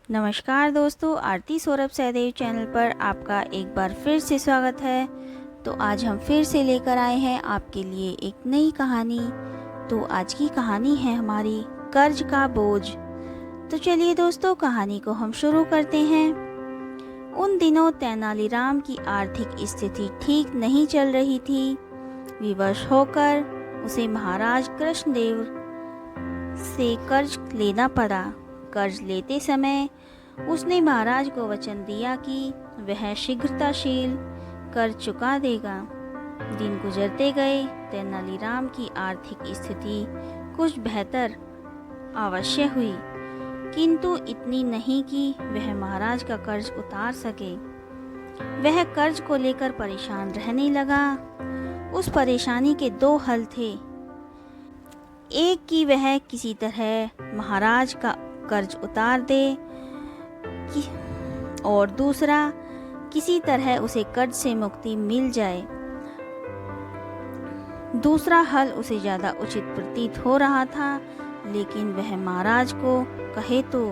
नमस्कार दोस्तों, आरती सौरभ सहदेव चैनल पर आपका एक बार फिर से स्वागत है। तो आज हम फिर से लेकर आए हैं आपके लिए एक नई कहानी। तो आज की कहानी है हमारी कर्ज का बोझ। तो चलिए दोस्तों, कहानी को हम शुरू करते हैं। उन दिनों तेनालीराम की आर्थिक स्थिति ठीक नहीं चल रही थी। विवश होकर उसे महाराज कृष्णदेव से कर्ज लेना पड़ा। कर्ज लेते समय उसने महाराज को वचन दिया कि वह शीघ्रताशील कर्ज चुका देगा। दिन गुजरते गए, तेनालीराम की आर्थिक स्थिति कुछ बेहतर अवश्य हुई, किंतु इतनी नहीं कि वह महाराज का कर्ज उतार सके। वह कर्ज को लेकर परेशान रहने लगा। उस परेशानी के दो हल थे। एक कि वह किसी तरह महाराज का कर्ज उतार दे और दूसरा किसी तरह उसे कर्ज से मुक्ति मिल जाए। दूसरा हल उसे ज़्यादा उचित प्रतीत हो रहा था, लेकिन वह महाराज को कहे तो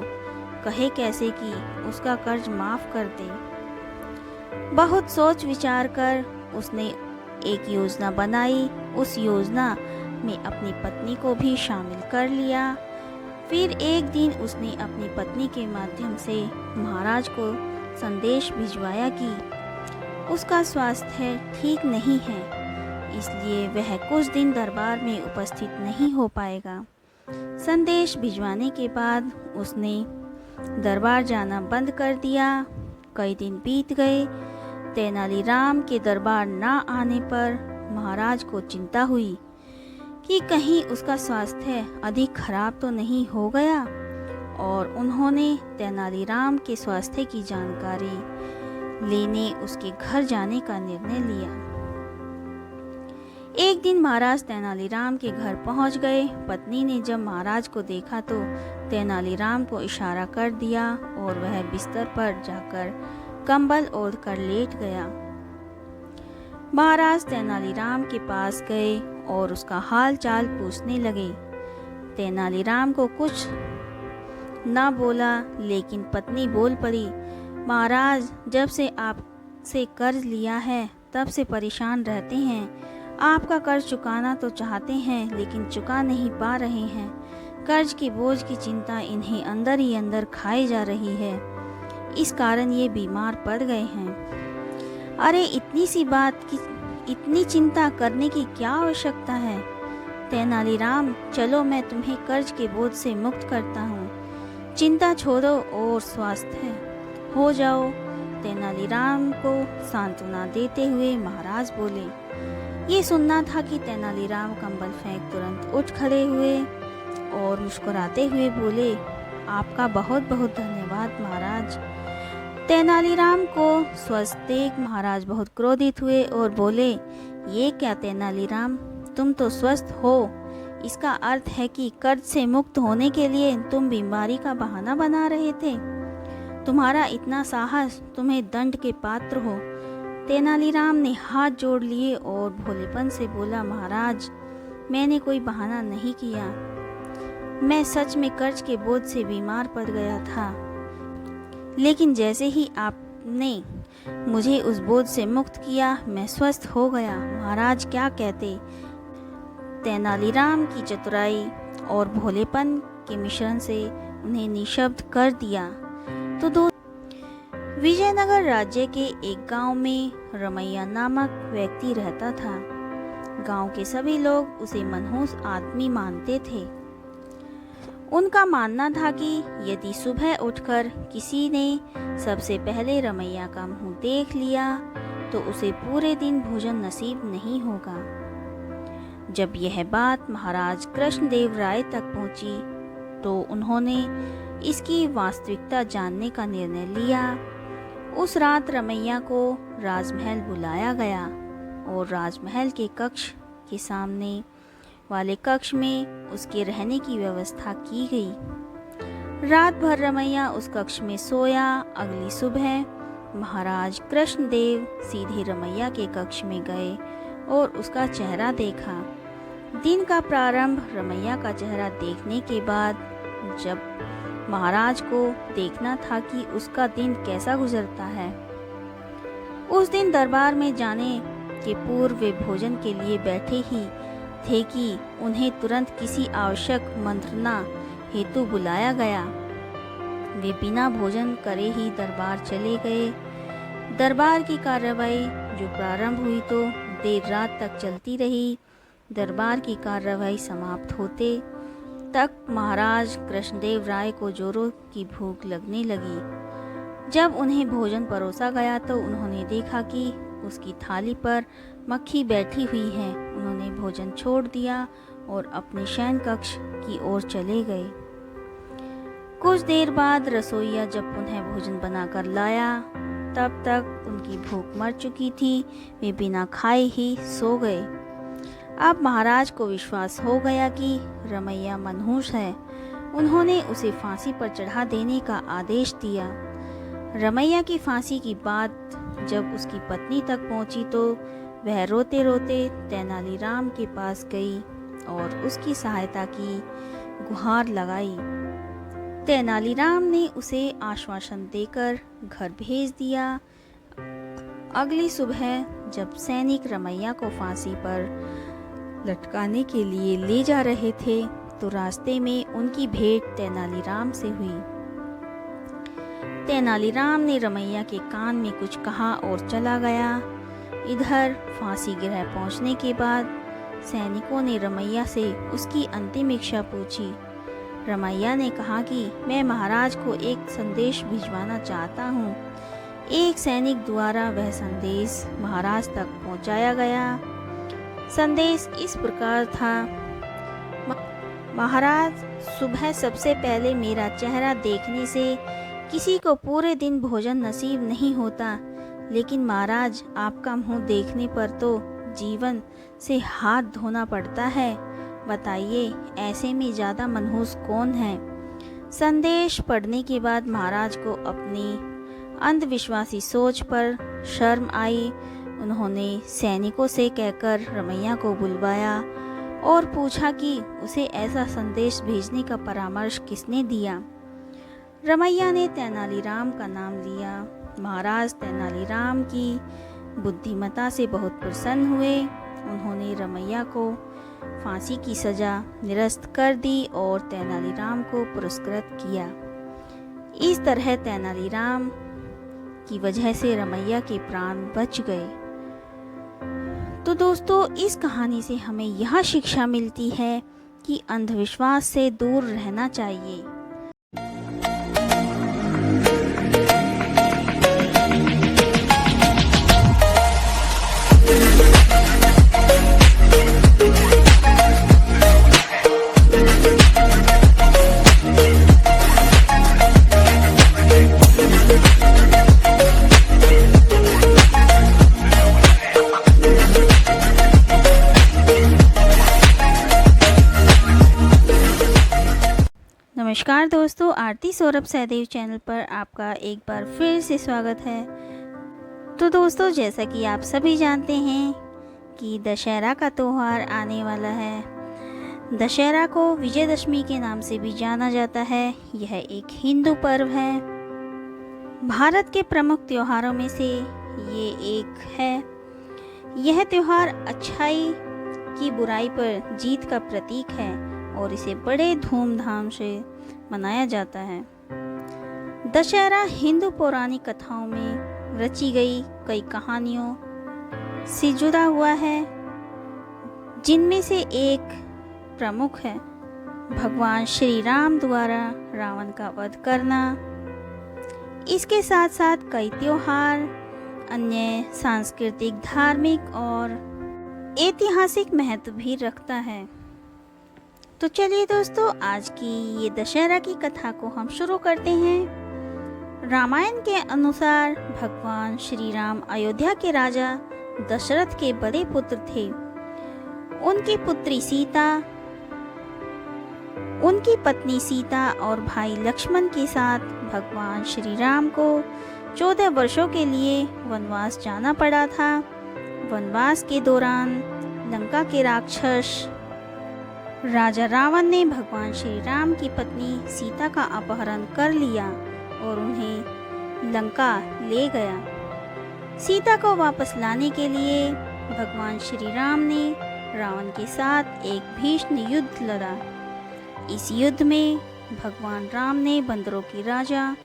कहे कैसे कि उसका कर्ज माफ कर दे। बहुत सोच विचार कर उसने एक योजना बनाई। उस योजना में अपनी पत्नी को भी शामिल कर लिया। फिर एक दिन उसने अपनी पत्नी के माध्यम से महाराज को संदेश भिजवाया कि उसका स्वास्थ्य ठीक नहीं है, इसलिए वह कुछ दिन दरबार में उपस्थित नहीं हो पाएगा। संदेश भिजवाने के बाद उसने दरबार जाना बंद कर दिया। कई दिन बीत गए। तेनालीराम के दरबार न आने पर महाराज को चिंता हुई कि कहीं उसका स्वास्थ्य अधिक खराब तो नहीं हो गया, और उन्होंने तेनालीराम के स्वास्थ्य की जानकारी लेने उसके घर जाने का निर्णय लिया। एक दिन महाराज तेनालीराम के घर पहुंच गए। पत्नी ने जब महाराज को देखा तो तेनालीराम को इशारा कर दिया और वह बिस्तर पर जाकर कंबल ओढ़ कर लेट गया। महाराज तेनालीराम के पास गए और उसका हाल चाल पूछने लगे। तेनालीराम को कुछ न बोला, लेकिन पत्नी बोल पड़ी, महाराज, जब से आपसे कर्ज लिया है तब से परेशान रहते हैं। आपका कर्ज चुकाना तो चाहते हैं, लेकिन चुका नहीं पा रहे हैं। कर्ज के बोझ की चिंता इन्हें अंदर ही अंदर खाए जा रही है। इस कारण ये बीमार पड़ गए हैं। अरे इतनी सी बात की इतनी चिंता करने की क्या आवश्यकता है? तेनालीराम, चलो मैं तुम्हें कर्ज के बोझ से मुक्त करता हूँ। चिंता छोड़ो और स्वस्थ हो जाओ। तेनालीराम को सांत्वना देते हुए महाराज बोले। ये सुनना था कि तेनालीराम कंबल फेंक तुरंत उठ खड़े हुए और मुस्कुराते हुए बोले, आपका बहुत बहुत धन्यवाद महाराज। तेनालीराम को स्वस्थ देख महाराज बहुत क्रोधित हुए और बोले, ये क्या तेनालीराम, तुम तो स्वस्थ हो, इसका अर्थ है कि कर्ज से मुक्त होने के लिए तुम बीमारी का बहाना बना रहे थे। तुम्हारा इतना साहस, तुम्हें दंड के पात्र हो। तेनालीराम ने हाथ जोड़ लिए और भोलेपन से बोला, महाराज, मैंने कोई बहाना नहीं किया। मैं सच में कर्ज के बोझ से बीमार पड़ गया था, लेकिन जैसे ही आपने मुझे उस बोझ से मुक्त किया, मैं स्वस्थ हो गया। महाराज क्या कहते? तेनालीराम की चतुराई और भोलेपन के मिश्रण से उन्हें निशब्द कर दिया। तो दो विजयनगर राज्य के एक गांव में रमैया नामक व्यक्ति रहता था। गांव के सभी लोग उसे मनहूस आदमी मानते थे। उनका मानना था कि यदि सुबह उठकर किसी ने सबसे पहले रमैया का मुंह देख लिया तो उसे पूरे दिन भोजन नसीब नहीं होगा। जब यह बात महाराज कृष्णदेव राय तक पहुंची तो उन्होंने इसकी वास्तविकता जानने का निर्णय लिया। उस रात रमैया को राजमहल बुलाया गया और राजमहल के कक्ष के सामने वाले कक्ष में उसके रहने की व्यवस्था की गई। रात भर रमैया उस कक्ष में सोया। अगली सुबह महाराज कृष्णदेव सीधे रमैया के कक्ष में गए और उसका चेहरा देखा। दिन का प्रारंभ रमैया का चेहरा देखने के बाद जब महाराज को देखना था कि उसका दिन कैसा गुजरता है। उस दिन दरबार में जाने के पूर्व वे भोजन के लिए बैठे ही थे कि उन्हें तुरंत किसी आवश्यक मंत्रणा हेतु बुलाया गया। वे बिना भोजन करे ही दरबार चले गए। दरबार की कार्रवाई जो प्रारंभ हुई तो देर रात तक चलती रही। दरबार की कार्रवाई समाप्त होते तक महाराज कृष्णदेव राय को जोरों की भूख लगने लगी। जब उन्हें भोजन परोसा गया तो उन्होंने देखा कि उसकी थाली पर मक्खी बैठी हुई है। उन्होंने भोजन छोड़ दिया और अपने शयन कक्ष की ओर चले गए। कुछ देर बाद रसोइया जब उन्हें भोजन बनाकर लाया तब तक उनकी भूख मर चुकी थी। वे बिना खाए ही सो गए। अब महाराज को विश्वास हो गया कि रमैया मनहूस है। उन्होंने उसे फांसी पर चढ़ा देने का आदेश दिया। रमैया की फांसी की बात जब उसकी पत्नी तक पहुंची तो वह रोते रोते तेनालीराम के पास गई और उसकी सहायता की गुहार लगाई। तेनालीराम ने उसे आश्वासन देकर घर भेज दिया। अगली सुबह जब सैनिक रमैया को फांसी पर लटकाने के लिए ले जा रहे थे तो रास्ते में उनकी भेंट तेनालीराम से हुई। तेनालीराम ने रमैया के कान में कुछ कहा और चला गया। इधर फांसी गृह पहुंचने के बाद सैनिकों ने रमैया से उसकी अंतिम इच्छा पूछी। रमैया ने कहा कि मैं महाराज को एक संदेश भिजवाना चाहता हूँ। एक सैनिक द्वारा वह संदेश महाराज तक पहुँचाया गया। संदेश इस प्रकार था, महाराज, सुबह सबसे पहले मेरा चेहरा देखने से किसी को पूरे दिन भोजन नसीब नहीं होता, लेकिन महाराज आपका मुंह देखने पर तो जीवन से हाथ धोना पड़ता है। बताइए ऐसे में ज़्यादा मनहूस कौन है। संदेश पढ़ने के बाद महाराज को अपनी अंधविश्वासी सोच पर शर्म आई। उन्होंने सैनिकों से कहकर रमैया को बुलवाया और पूछा कि उसे ऐसा संदेश भेजने का परामर्श किसने दिया। रमैया ने तेनालीराम का नाम लिया। महाराज तेनालीराम की बुद्धिमत्ता से बहुत प्रसन्न हुए। उन्होंने रमैया को फांसी की सजा निरस्त कर दी और तेनालीराम को पुरस्कृत किया। इस तरह तेनालीराम की वजह से रमैया के प्राण बच गए। तो दोस्तों, इस कहानी से हमें यह शिक्षा मिलती है कि अंधविश्वास से दूर रहना चाहिए। नमस्कार दोस्तों, आरती सौरभ सहदेव चैनल पर आपका एक बार फिर से स्वागत है। तो दोस्तों, जैसा कि आप सभी जानते हैं कि दशहरा का त्यौहार आने वाला है। दशहरा को विजयदशमी के नाम से भी जाना जाता है। यह एक हिंदू पर्व है। भारत के प्रमुख त्योहारों में से ये एक है। यह त्यौहार अच्छाई की बुराई पर जीत का प्रतीक है और इसे बड़े धूमधाम से मनाया जाता है। दशहरा हिंदू पौराणिक कथाओं में रची गई कई कहानियों से जुड़ा हुआ है, जिनमें से एक प्रमुख है भगवान श्री राम द्वारा रावण का वध करना। इसके साथ साथ कई त्योहार अन्य सांस्कृतिक, धार्मिक और ऐतिहासिक महत्व भी रखता है। तो चलिए दोस्तों, आज की ये दशहरा की कथा को हम शुरू करते हैं। रामायण के अनुसार भगवान श्री राम अयोध्या के राजा दशरथ के बड़े पुत्र थे। उनकी पत्नी सीता और भाई लक्ष्मण के साथ भगवान श्री राम को 14 वर्षों के लिए वनवास जाना पड़ा था। वनवास के दौरान लंका के राक्षस राजा रावण ने भगवान श्री राम की पत्नी सीता का अपहरण कर लिया और उन्हें लंका ले गया। सीता को वापस लाने के लिए भगवान श्री राम ने रावण के साथ एक भीषण युद्ध लड़ा। इस युद्ध में भगवान राम ने बंदरों के राजा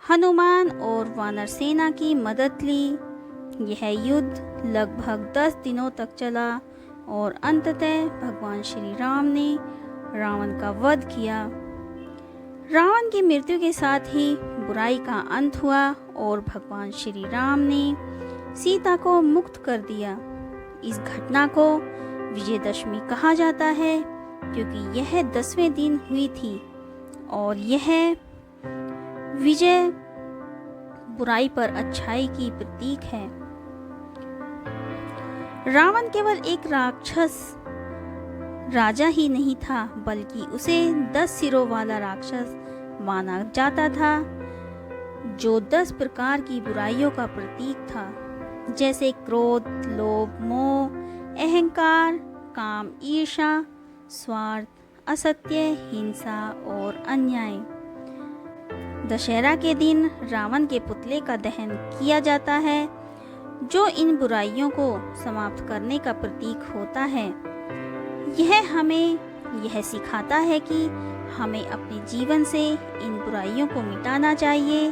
हनुमान और वानर सेना की मदद ली। यह युद्ध लगभग 10 दिनों तक चला और अंततः भगवान श्री राम ने रावण का वध किया। रावण की मृत्यु के साथ ही बुराई का अंत हुआ और भगवान श्री राम ने सीता को मुक्त कर दिया। इस घटना को विजयदशमी कहा जाता है क्योंकि यह 10वें दिन हुई थी और यह विजय बुराई पर अच्छाई की प्रतीक है। रावण केवल एक राक्षस राजा ही नहीं था, बल्कि उसे 10 सिरों वाला राक्षस माना जाता था, जो 10 प्रकार की बुराइयों का प्रतीक था, जैसे क्रोध, लोभ, मोह, अहंकार, काम, ईर्ष्या, स्वार्थ, असत्य, हिंसा और अन्याय। दशहरा के दिन रावण के पुतले का दहन किया जाता है, जो इन बुराइयों को समाप्त करने का प्रतीक होता है। यह हमें यह सिखाता है कि हमें अपने जीवन से इन बुराइयों को मिटाना चाहिए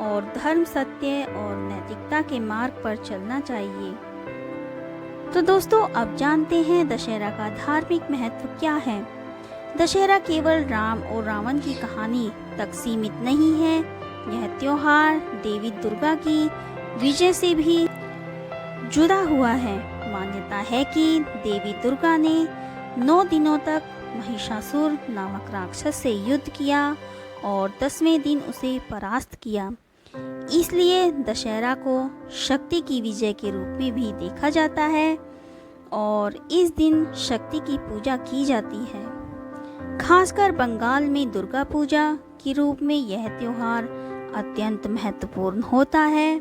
और धर्म, सत्य और नैतिकता के मार्ग पर चलना चाहिए। तो दोस्तों, अब जानते हैं दशहरा का धार्मिक महत्व क्या है। दशहरा केवल राम और रावण की कहानी तक सीमित नहीं है। यह त्योहार देवी दुर्गा की विजय से भी जुड़ा हुआ है। मान्यता है कि देवी दुर्गा ने 9 दिनों तक महिषासुर नामक राक्षस से युद्ध किया और 10वें दिन उसे परास्त किया। इसलिए दशहरा को शक्ति की विजय के रूप में भी देखा जाता है और इस दिन शक्ति की पूजा की जाती है। खासकर बंगाल में दुर्गा पूजा के रूप में यह त्योहार अत्यंत महत्वपूर्ण होता है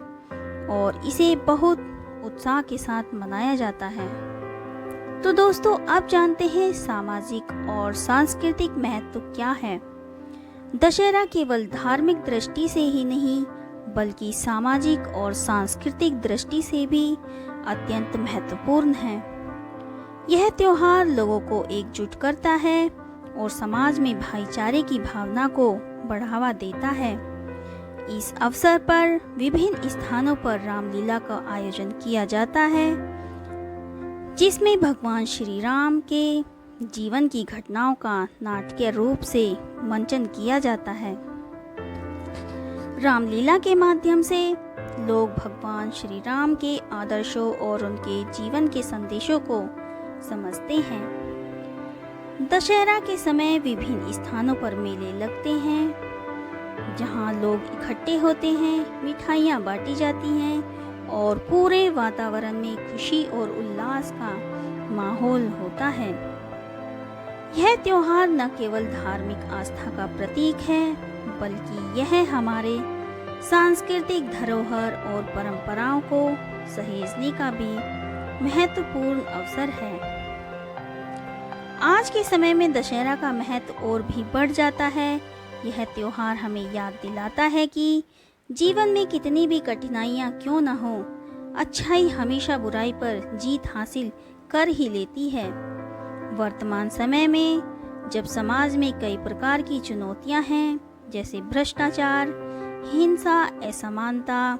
और इसे बहुत उत्साह के साथ मनाया जाता है। तो दोस्तों, अब जानते हैं सामाजिक और सांस्कृतिक महत्व क्या है। दशहरा केवल धार्मिक दृष्टि से ही नहीं, बल्कि सामाजिक और सांस्कृतिक दृष्टि से भी अत्यंत महत्वपूर्ण है। यह त्योहार लोगों को एकजुट करता है और समाज में भाईचारे की भावना को बढ़ावा देता है। इस अवसर पर विभिन्न स्थानों पर रामलीला का आयोजन किया जाता है, जिसमें भगवान श्री राम के जीवन की घटनाओं का नाटकीय रूप से मंचन किया जाता है। रामलीला के माध्यम से लोग भगवान श्री राम के आदर्शों और उनके जीवन के संदेशों को समझते हैं। दशहरा के समय विभिन्न स्थानों पर मेले लगते हैं, जहां लोग इकट्ठे होते हैं, मिठाइयाँ बांटी जाती हैं और पूरे वातावरण में खुशी और उल्लास का माहौल होता है। यह त्योहार न केवल धार्मिक आस्था का प्रतीक है, बल्कि यह हमारे सांस्कृतिक धरोहर और परंपराओं को सहेजने का भी महत्वपूर्ण अवसर है। आज के समय में दशहरा का महत्व और भी बढ़ जाता है। यह त्योहार हमें याद दिलाता है कि जीवन में कितनी भी कठिनाइयाँ क्यों न हो, अच्छाई हमेशा बुराई पर जीत हासिल कर ही लेती है। वर्तमान समय में जब समाज में कई प्रकार की चुनौतियां हैं, जैसे भ्रष्टाचार, हिंसा, असमानता,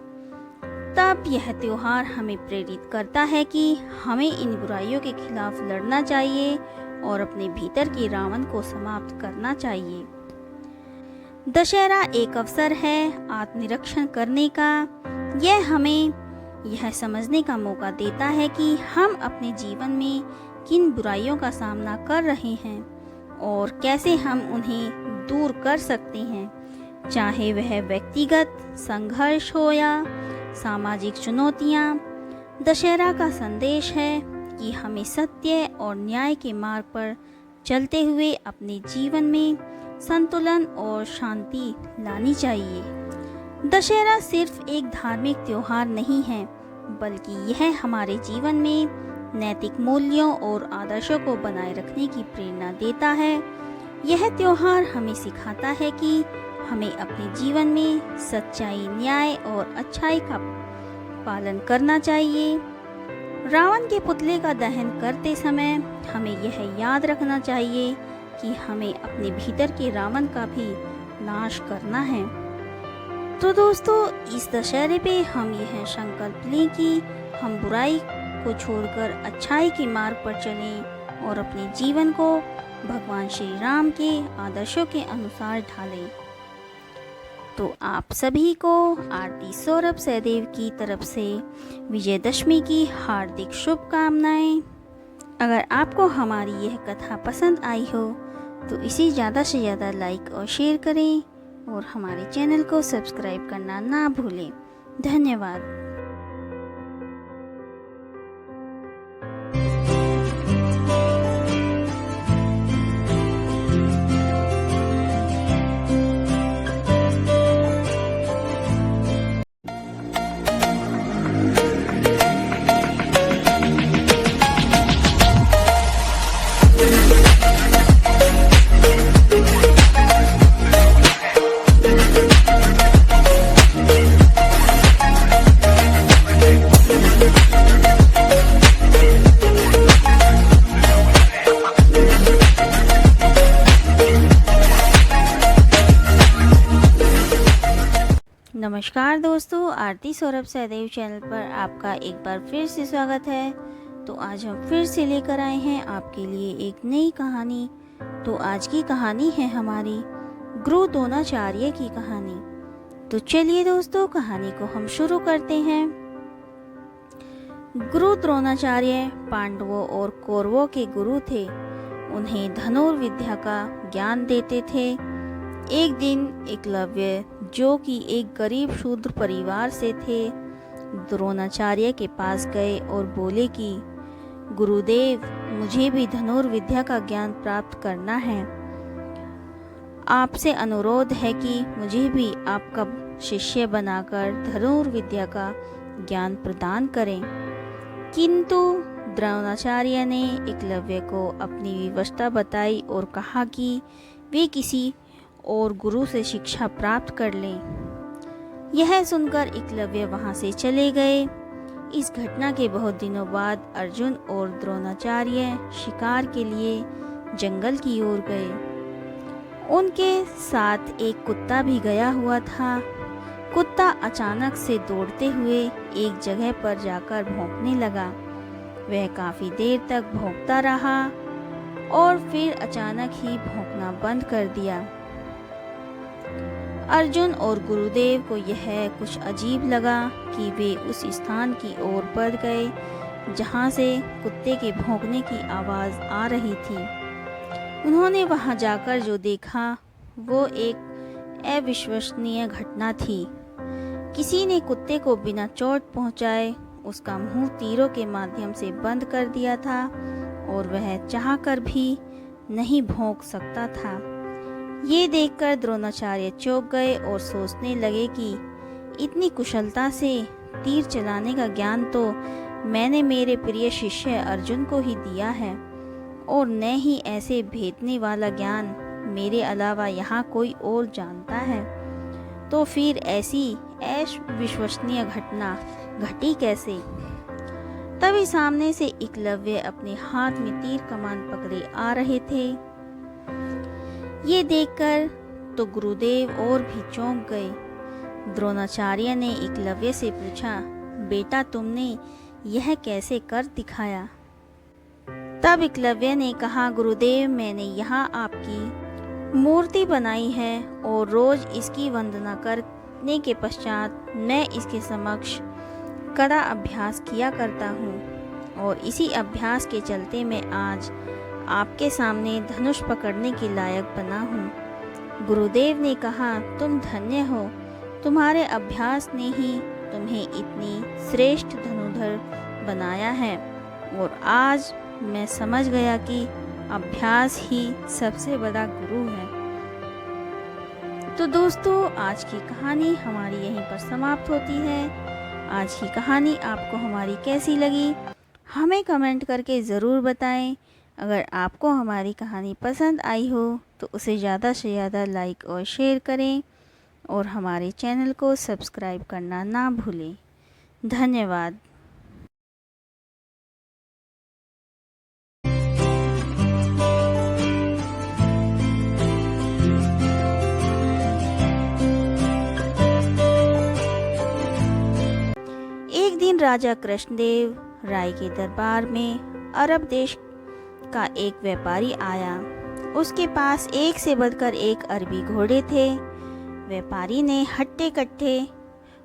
तब यह त्योहार हमें प्रेरित करता है कि हमें इन बुराइयों के खिलाफ लड़ना चाहिए और अपने भीतर के रावण को समाप्त करना चाहिए। दशहरा एक अवसर है आत्मनिरीक्षण करने का। यह हमें यह समझने का मौका देता है कि हम अपने जीवन में किन बुराइयों का सामना कर रहे हैं और कैसे हम उन्हें दूर कर सकते हैं, चाहे वह व्यक्तिगत संघर्ष हो या सामाजिक चुनौतियाँ। दशहरा का संदेश है कि हमें सत्य और न्याय के मार्ग पर चलते हुए अपने जीवन में संतुलन और शांति लानी चाहिए। दशहरा सिर्फ एक धार्मिक त्योहार नहीं है, बल्कि यह हमारे जीवन में नैतिक मूल्यों और आदर्शों को बनाए रखने की प्रेरणा देता है। यह त्योहार हमें सिखाता है कि हमें अपने जीवन में सच्चाई, न्याय और अच्छाई का पालन करना चाहिए। रावण के पुतले का दहन करते समय हमें यह याद रखना चाहिए कि हमें अपने भीतर के रावण का भी नाश करना है। तो दोस्तों, इस दशहरे पे हम यह संकल्प लें कि हम बुराई को छोड़कर अच्छाई के मार्ग पर चलें और अपने जीवन को भगवान श्री राम के आदर्शों के अनुसार ढालें। तो आप सभी को आरती सौरभ सहदेव की तरफ से विजयदशमी की हार्दिक शुभकामनाएं। अगर आपको हमारी यह कथा पसंद आई हो तो इसे ज़्यादा से ज़्यादा लाइक और शेयर करें और हमारे चैनल को सब्सक्राइब करना ना भूलें। धन्यवाद। नमस्कार दोस्तों, आरती सौरभ सहदेव चैनल पर आपका एक बार फिर से स्वागत है। तो आज हम फिर से लेकर आए हैं आपके लिए एक नई कहानी। तो आज की कहानी है हमारी गुरु द्रोणाचार्य की कहानी। तो चलिए दोस्तों, कहानी को हम शुरू करते हैं। गुरु द्रोणाचार्य पांडवों और कौरवों के गुरु थे। उन्हें धनुर्विद्या का ज्ञान देते थे। एक दिन एकलव्य, जो कि एक गरीब शूद्र परिवार से थे, द्रोणाचार्य के पास गए और बोले कि गुरुदेव, मुझे भी धनुर्विद्या का ज्ञान प्राप्त करना है। आपसे अनुरोध है कि मुझे भी आपका शिष्य बनाकर धनुर्विद्या का ज्ञान प्रदान करें। किंतु द्रोणाचार्य ने एकलव्य को अपनी विवशता बताई और कहा कि वे किसी और गुरु से शिक्षा प्राप्त कर लें। यह सुनकर एकलव्य वहां से चले गए। इस घटना के बहुत दिनों बाद अर्जुन और द्रोणाचार्य शिकार के लिए जंगल की ओर गए। उनके साथ एक कुत्ता भी गया हुआ था। कुत्ता अचानक से दौड़ते हुए एक जगह पर जाकर भौंकने लगा। वह काफी देर तक भौंकता रहा और फिर अचानक ही भौंकना बंद कर दिया। अर्जुन और गुरुदेव को यह कुछ अजीब लगा कि वे उस स्थान की ओर बढ़ गए जहां से कुत्ते के भौंकने की आवाज़ आ रही थी। उन्होंने वहां जाकर जो देखा वो एक अविश्वसनीय घटना थी। किसी ने कुत्ते को बिना चोट पहुंचाए उसका मुंह तीरों के माध्यम से बंद कर दिया था और वह चाहकर भी नहीं भौंक सकता था। ये देखकर द्रोणाचार्य चौंक गए और सोचने लगे कि इतनी कुशलता से तीर चलाने का ज्ञान तो मैंने मेरे प्रिय शिष्य अर्जुन को ही दिया है और न ही ऐसे भेदने वाला ज्ञान मेरे अलावा यहाँ कोई और जानता है। तो फिर ऐसी अविश्वसनीय घटना घटी कैसे? तभी सामने से एकलव्य अपने हाथ में तीर कमान पकड़े आ रहे थे। ये देखकर तो गुरुदेव और भी चौंक गए। द्रोणाचार्य ने एकलव्य से पूछा, बेटा तुमने यह कैसे कर दिखाया? तब एकलव्य ने कहा, गुरुदेव मैंने यहाँ आपकी मूर्ति बनाई है और रोज इसकी वंदना करने के पश्चात मैं इसके समक्ष कड़ा अभ्यास किया करता हूँ और इसी अभ्यास के चलते मैं आज आपके सामने धनुष पकड़ने के लायक बना हूँ। गुरुदेव ने कहा, तुम धन्य हो, तुम्हारे अभ्यास ने ही तुम्हें इतनी श्रेष्ठ धनुधर बनाया है और आज मैं समझ गया कि अभ्यास ही सबसे बड़ा गुरु है। तो दोस्तों, आज की कहानी हमारी यहीं पर समाप्त होती है। आज की कहानी आपको हमारी कैसी लगी हमें कमेंट करके ज़रूर बताएं। अगर आपको हमारी कहानी पसंद आई हो तो उसे ज़्यादा से ज़्यादा लाइक और शेयर करें और हमारे चैनल को सब्सक्राइब करना ना भूलें। धन्यवाद। एक दिन राजा कृष्णदेव राय के दरबार में अरब देश का एक व्यापारी आया। उसके पास एक से बढ़कर एक अरबी घोड़े थे। व्यापारी ने हट्टे कट्टे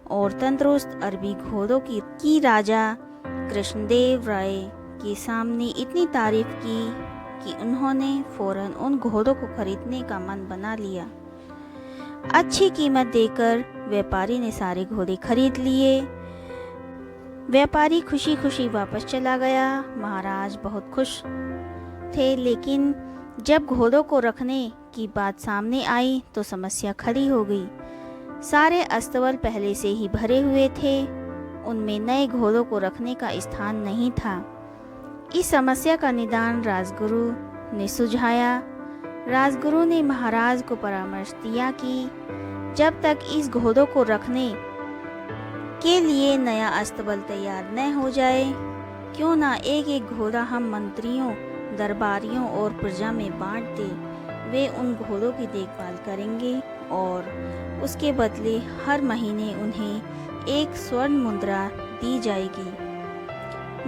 और तंदुरुस्त अरबी घोड़ों की राजा कृष्णदेव राय के सामने इतनी तारीफ की कि उन्होंने फौरन उन घोड़ों को खरीदने का मन बना लिया। अच्छी कीमत देकर व्यापारी ने सारे घोड़े खरीद लिए। व्यापारी खुशी खुशी वापस चला गया। महाराज बहुत खुश थे, लेकिन जब घोड़ों को रखने की बात सामने आई तो समस्या खड़ी हो गई। सारे अस्तबल पहले से ही भरे हुए थे, उनमें नए घोड़ों को रखने का स्थान नहीं था। इस समस्या का निदान राजगुरु ने सुझाया। राजगुरु ने महाराज को परामर्श दिया कि जब तक इस घोड़ों को रखने के लिए नया अस्तबल तैयार न हो जाए, क्यों ना एक एक घोड़ा हम मंत्रियों, दरबारियों और प्रजा में बांट दे। वे उन घोड़ों की देखभाल करेंगे और उसके बदले हर महीने उन्हें एक स्वर्ण मुद्रा दी जाएगी।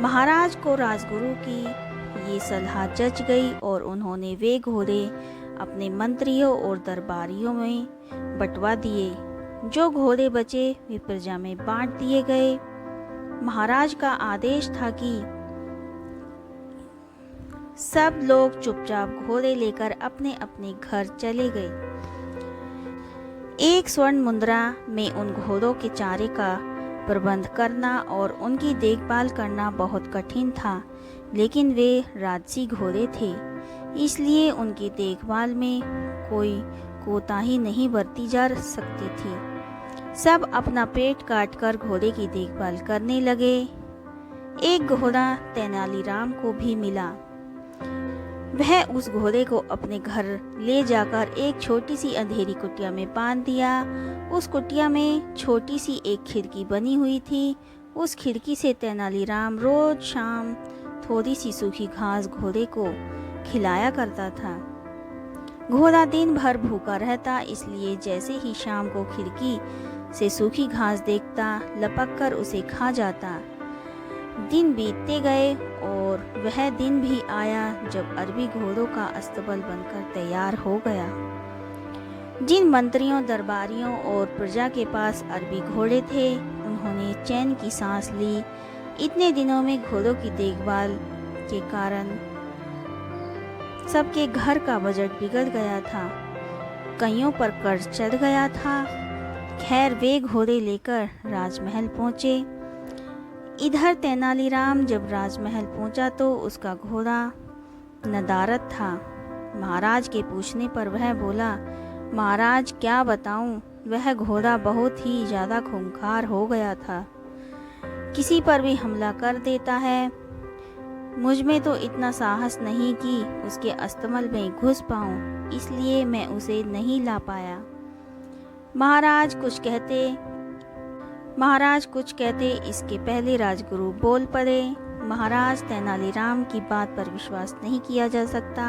महाराज को राजगुरु की ये सलाह जच गई और उन्होंने वे घोड़े अपने मंत्रियों और दरबारियों में बंटवा दिए। जो घोड़े बचे वे प्रजा में बांट दिए गए। महाराज का आदेश था कि सब लोग चुपचाप घोड़े लेकर अपने अपने घर चले गए। एक स्वर्ण मुद्रा में उन घोड़ों के चारे का प्रबंध करना और उनकी देखभाल करना बहुत कठिन था, लेकिन वे राजसी घोड़े थे, इसलिए उनकी देखभाल में कोई कोताही नहीं बरती जा सकती थी। सब अपना पेट काटकर घोड़े की देखभाल करने लगे। एक घोड़ा तेनालीराम को भी मिला। वह उस घोड़े को अपने घर ले जाकर एक छोटी सी अंधेरी कुटिया में बांध दिया। उस कुटिया में छोटी सी एक खिड़की बनी हुई थी। उस खिड़की से तेनालीराम रोज शाम थोड़ी सी सूखी घास घोड़े को खिलाया करता था। घोड़ा दिन भर भूखा रहता, इसलिए जैसे ही शाम को खिड़की से सूखी घास देखता, लपक कर उसे खा जाता। दिन बीतते गए और वह दिन भी आया जब अरबी घोड़ों का अस्तबल बनकर तैयार हो गया। जिन मंत्रियों, दरबारियों और प्रजा के पास अरबी घोड़े थे, उन्होंने चैन की सांस ली। इतने दिनों में घोड़ों की देखभाल के कारण सबके घर का बजट बिगड़ गया था। कईयों पर कर्ज चढ़ गया था। खैर, वे घोड़े लेकर राजमहल पहुंचे। इधर तेनालीराम जब राजमहल पहुंचा तो उसका घोड़ा नदारद था। महाराज के पूछने पर वह बोला, महाराज क्या बताऊं, वह घोड़ा बहुत ही ज़्यादा खूंखार हो गया था। किसी पर भी हमला कर देता है। मुझ में तो इतना साहस नहीं कि उसके अस्तबल में घुस पाऊं, इसलिए मैं उसे नहीं ला पाया। महाराज कुछ कहते इसके पहले राजगुरु बोल पड़े, महाराज, तेनालीराम की बात पर विश्वास नहीं किया जा सकता।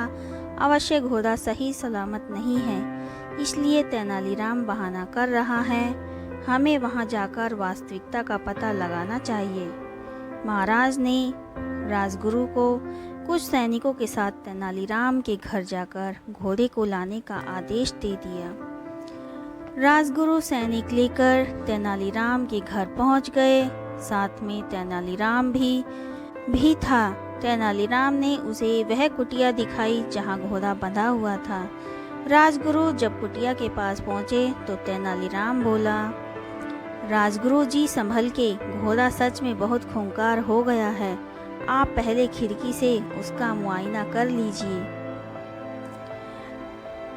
अवश्य घोड़ा सही सलामत नहीं है, इसलिए तेनालीराम बहाना कर रहा है। हमें वहां जाकर वास्तविकता का पता लगाना चाहिए। महाराज ने राजगुरु को कुछ सैनिकों के साथ तेनालीराम के घर जाकर घोड़े को लाने का आदेश दे दिया। राजगुरु सैनिक लेकर तेनालीराम के घर पहुंच गए। साथ में तेनालीराम भी था। तेनालीराम ने उसे वह कुटिया दिखाई जहां घोड़ा बंधा हुआ था। राजगुरु जब कुटिया के पास पहुंचे तो तेनालीराम बोला, राजगुरु जी संभल के, घोड़ा सच में बहुत खूंखार हो गया है। आप पहले खिड़की से उसका मुआयना कर लीजिए।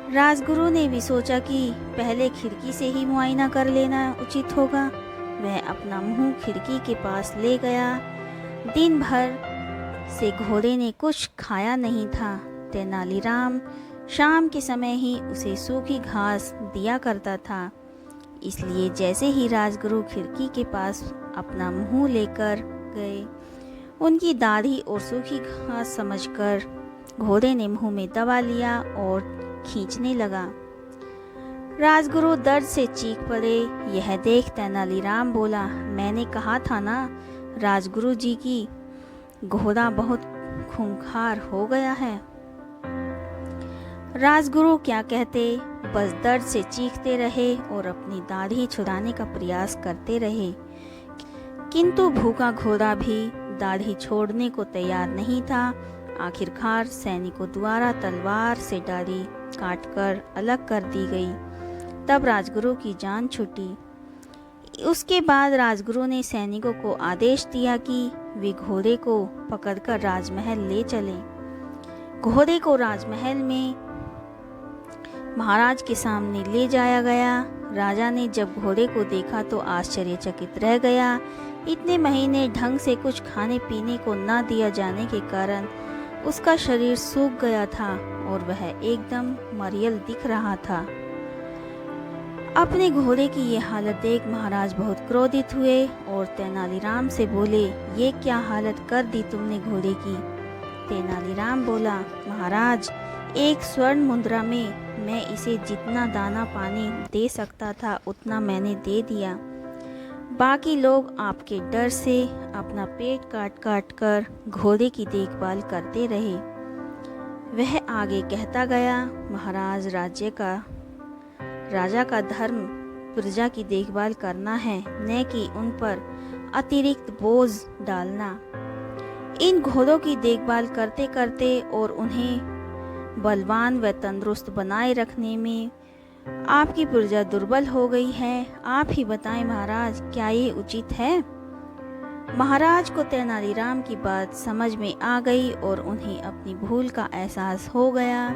राजगुरु ने भी सोचा कि पहले खिड़की से ही मुआयना कर लेना उचित होगा। वह अपना मुंह खिड़की के पास ले गया। दिन भर से घोड़े ने कुछ खाया नहीं था। तेनालीराम शाम के समय ही उसे सूखी घास दिया करता था, इसलिए जैसे ही राजगुरु खिड़की के पास अपना मुंह लेकर गए, उनकी दाढ़ी और सूखी घास समझकर घोड़े ने मुंह में दबा लिया और खींचने लगा। राजगुरु दर्द से चीख पड़े। यह देख तेनालीराम बोला, मैंने कहा था ना राजगुरु जी की घोड़ा बहुत खूंखार हो गया है। राजगुरु क्या कहते, बस दर्द से चीखते रहे और अपनी दाढ़ी छुड़ाने का प्रयास करते रहे, किंतु भूखा घोड़ा भी दाढ़ी छोड़ने को तैयार नहीं था। आखिरकार सैनिकों द्वारा तलवार से दाढ़ी काटकर अलग कर दी गई। तब राजगुरु की जान छूटी। उसके बाद राजगुरु ने सैनिकों को आदेश दिया कि वे घोड़े को पकड़कर राजमहल ले चलें। घोड़े को राजमहल में महाराज के सामने ले जाया गया। राजा ने जब घोड़े को देखा तो आश्चर्यचकित रह गया। इतने महीने ढंग से कुछ खाने पीने को न दिया जाने के कारण उसका शरीर सूख गया था और वह एकदम मरियल दिख रहा था। अपने घोड़े की ये हालत देख महाराज बहुत क्रोधित हुए और तेनालीराम से बोले, ये क्या हालत कर दी तुमने घोड़े की। तेनालीराम बोला, महाराज, एक स्वर्ण मुद्रा में मैं इसे जितना दाना पानी दे सकता था उतना मैंने दे दिया। बाकी लोग आपके डर से अपना पेट काट काट कर घोड़े की देखभाल करते रहे। वह आगे कहता गया, महाराज, राजा का धर्म प्रजा की देखभाल करना है, न कि उन पर अतिरिक्त बोझ डालना। इन घोड़ों की देखभाल करते करते और उन्हें बलवान व तंदुरुस्त बनाए रखने में आपकी प्रजा दुर्बल हो गई है। आप ही बताएं महाराज, क्या ये उचित है। महाराज को तेनालीराम की बात समझ में आ गई और उन्हें अपनी भूल का एहसास हो गया।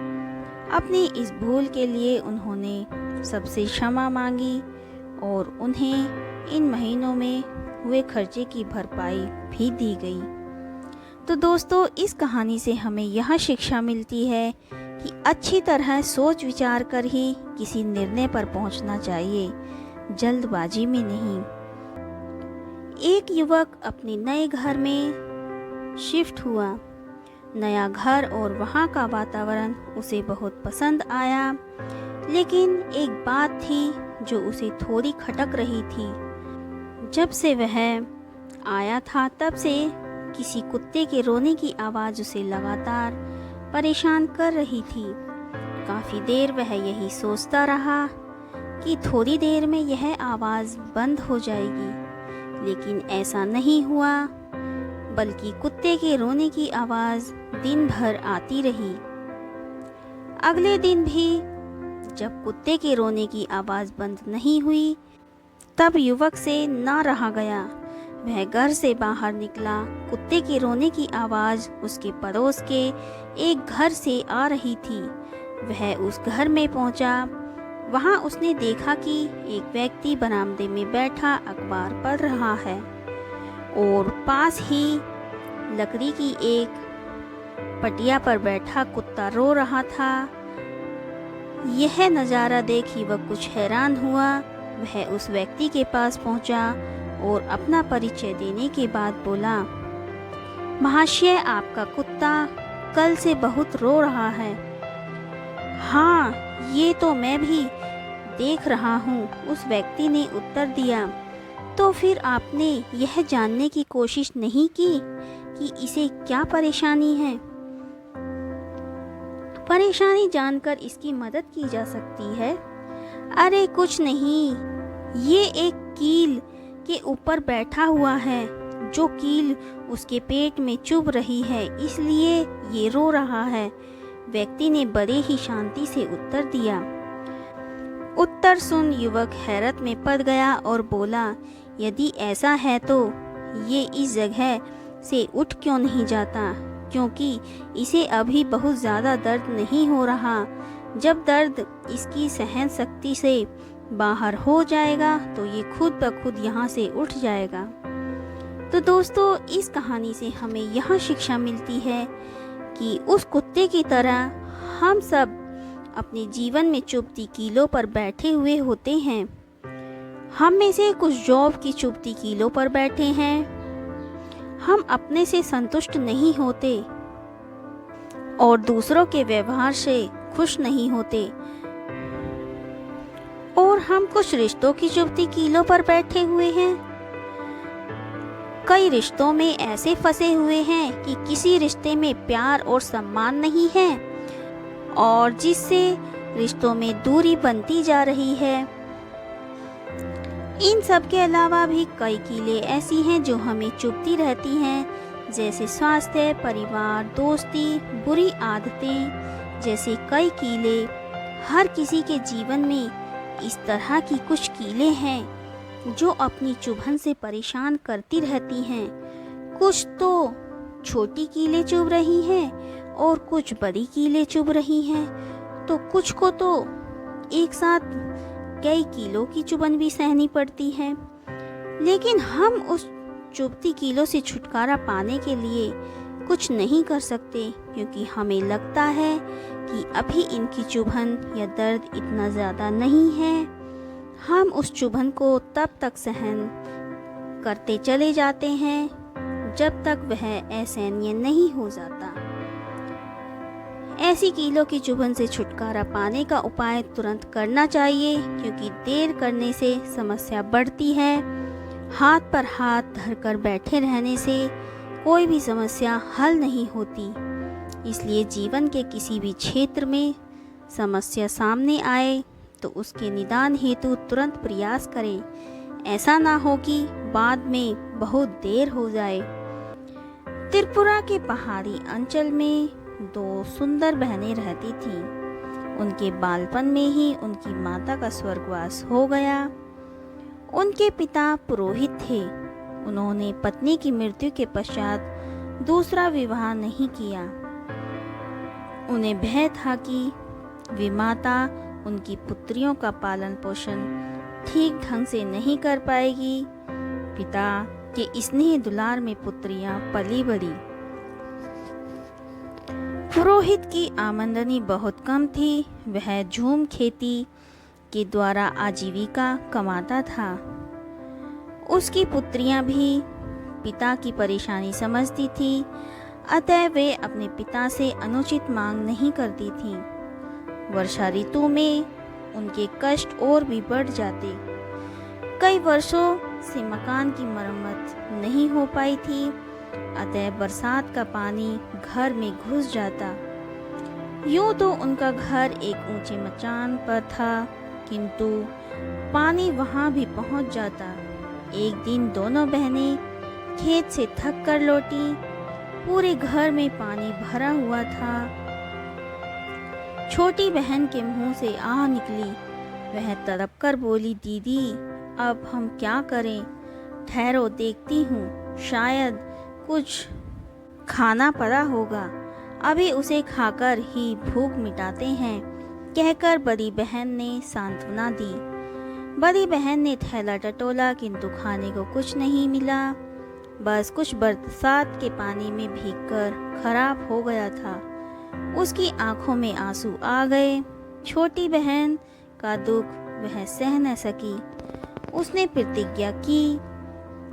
अपनी इस भूल के लिए उन्होंने सबसे क्षमा मांगी और उन्हें इन महीनों में हुए खर्चे की भरपाई भी दी गई। तो दोस्तों, इस कहानी से हमें यह शिक्षा मिलती है कि अच्छी तरह सोच विचार कर ही किसी निर्णय पर पहुंचना चाहिए, जल्दबाजी में नहीं। एक युवक अपने नए घर में शिफ्ट हुआ। नया घर और वहाँ का वातावरण उसे बहुत पसंद आया, लेकिन एक बात थी जो उसे थोड़ी खटक रही थी। जब से वह आया था तब से किसी कुत्ते के रोने की आवाज़ उसे लगातार परेशान कर रही थी। काफ़ी देर वह यही सोचता रहा कि थोड़ी देर में यह आवाज़ बंद हो जाएगी, लेकिन ऐसा नहीं हुआ, बल्कि कुत्ते के रोने की आवाज़ दिन भर आती रही। अगले दिन भी जब कुत्ते के रोने की आवाज़ बंद नहीं हुई, तब युवक से ना रहा गया। वह घर से बाहर निकला। कुत्ते के रोने की आवाज़ उसके पड़ोस के एक घर से आ रही थी। वह उस घर में पहुंचा। वहां उसने देखा कि एक व्यक्ति बरामदे में बैठा अखबार पढ़ रहा है और पास ही लकड़ी की एक पटिया पर बैठा कुत्ता रो रहा था। यह नज़ारा देख युवक कुछ हैरान हुआ। वह उस व्यक्ति के पास पहुंचा और अपना परिचय देने के बाद बोला, महाशय, आपका कुत्ता कल से बहुत रो रहा है। हाँ, ये तो मैं भी देख रहा हूँ, उस व्यक्ति ने उत्तर दिया। तो फिर आपने यह जानने की कोशिश नहीं की कि इसे क्या परेशानी है? परेशानी जानकर इसकी मदद की जा सकती है। अरे कुछ नहीं, ये एक कील के ऊपर बैठा हुआ है, जो कील उसके पेट में चुभ रही है, इसलिए ये रो रहा है। व्यक्ति ने बड़े ही शांति से उत्तर दिया। उत्तर सुन युवक हैरत में पड़ गया और बोला, यदि ऐसा है तो ये इस जगह से उठ क्यों नहीं जाता, क्योंकि इसे अभी बहुत ज़्यादा दर्द नहीं हो रहा। जब दर्द इसकी सहन शक्ति से बाहर हो जाएगा तो ये खुद ब खुद यहाँ से उठ जाएगा। तो दोस्तों, इस कहानी से हमें यह शिक्षा मिलती है कि उस कुत्ते की तरह हम सब अपने जीवन में चुभती कीलों पर बैठे हुए होते हैं। हम में से कुछ जॉब की चुभती कीलों पर बैठे हैं। हम अपने से संतुष्ट नहीं होते और दूसरों के व्यवहार से खुश नहीं होते, और हम कुछ रिश्तों की चुभती कीलों पर बैठे हुए हैं। कई रिश्तों में ऐसे फंसे हुए हैं कि किसी रिश्ते में प्यार और सम्मान नहीं है और जिससे रिश्तों में दूरी बनती जा रही है। इन सब के अलावा भी कई कीलें ऐसी हैं जो हमें चुभती रहती हैं, जैसे स्वास्थ्य, परिवार, दोस्ती, बुरी आदतें जैसे कई कीलें। हर किसी के जीवन में इस तरह की कुछ कीलें हैं जो अपनी चुभन से परेशान करती रहती हैं। कुछ तो छोटी कीलें चुभ रही हैं और कुछ बड़ी कीलें चुभ रही हैं, तो कुछ को तो एक साथ कई कीलों की चुभन भी सहनी पड़ती है। लेकिन हम उस चुभती कीलों से छुटकारा पाने के लिए कुछ नहीं कर सकते, क्योंकि हमें लगता है कि अभी इनकी चुभन या दर्द इतना ज़्यादा नहीं है। हम उस चुभन को तब तक सहन करते चले जाते हैं जब तक वह असहनीय नहीं हो जाता। ऐसी कीलों की चुभन से छुटकारा पाने का उपाय तुरंत करना चाहिए, क्योंकि देर करने से समस्या बढ़ती है। हाथ पर हाथ धरकर बैठे रहने से कोई भी समस्या हल नहीं होती। इसलिए जीवन के किसी भी क्षेत्र में समस्या सामने आए तो उसके निदान हेतु तुरंत प्रयास करें। ऐसा ना हो कि बाद में बहुत देर हो जाए। त्रिपुरा के पहाड़ी अंचल में 2 सुंदर बहनें रहती थीं। उनके बालपन में ही उनकी माता का स्वर्गवास हो गया। उनके पिता पुरोहित थे। उन्होंने पत्नी की मृत्यु के पश्चात दूसरा विवाह नहीं किया। उन्हें भय था कि विमाता उनकी पुत्रियों का पालन पोषण ठीक ढंग से नहीं कर पाएगी। पिता के स्नेह दुलार में पुत्रियां पली बड़ी। पुरोहित की आमदनी बहुत कम थी। वह झूम खेती के द्वारा आजीविका कमाता था। उसकी पुत्रियां भी पिता की परेशानी समझती थी, अतः वे अपने पिता से अनुचित मांग नहीं करती थीं। वर्षा ऋतु में उनके कष्ट और भी बढ़ जाते। कई वर्षों से मकान की मरम्मत नहीं हो पाई थी, अतः बरसात का पानी घर में घुस जाता। यूं तो उनका घर एक ऊंचे मचान पर था, किंतु पानी वहां भी पहुंच जाता। एक दिन दोनों बहनें खेत से थक कर लौटी। पूरे घर में पानी भरा हुआ था। छोटी बहन के मुंह से आह निकली। वह तड़प कर बोली, दीदी अब हम क्या करें? ठहरो देखती हूँ, शायद कुछ खाना पड़ा होगा, अभी उसे खाकर ही भूख मिटाते हैं, कहकर बड़ी बहन ने सांत्वना दी। बड़ी बहन ने थैला टटोला, किंतु खाने को कुछ नहीं मिला। बस कुछ बरसात के पानी में भीगकर खराब हो गया था। उसकी आंखों में आंसू आ गए। छोटी बहन का दुख वह सह न सकी। उसने प्रतिज्ञा की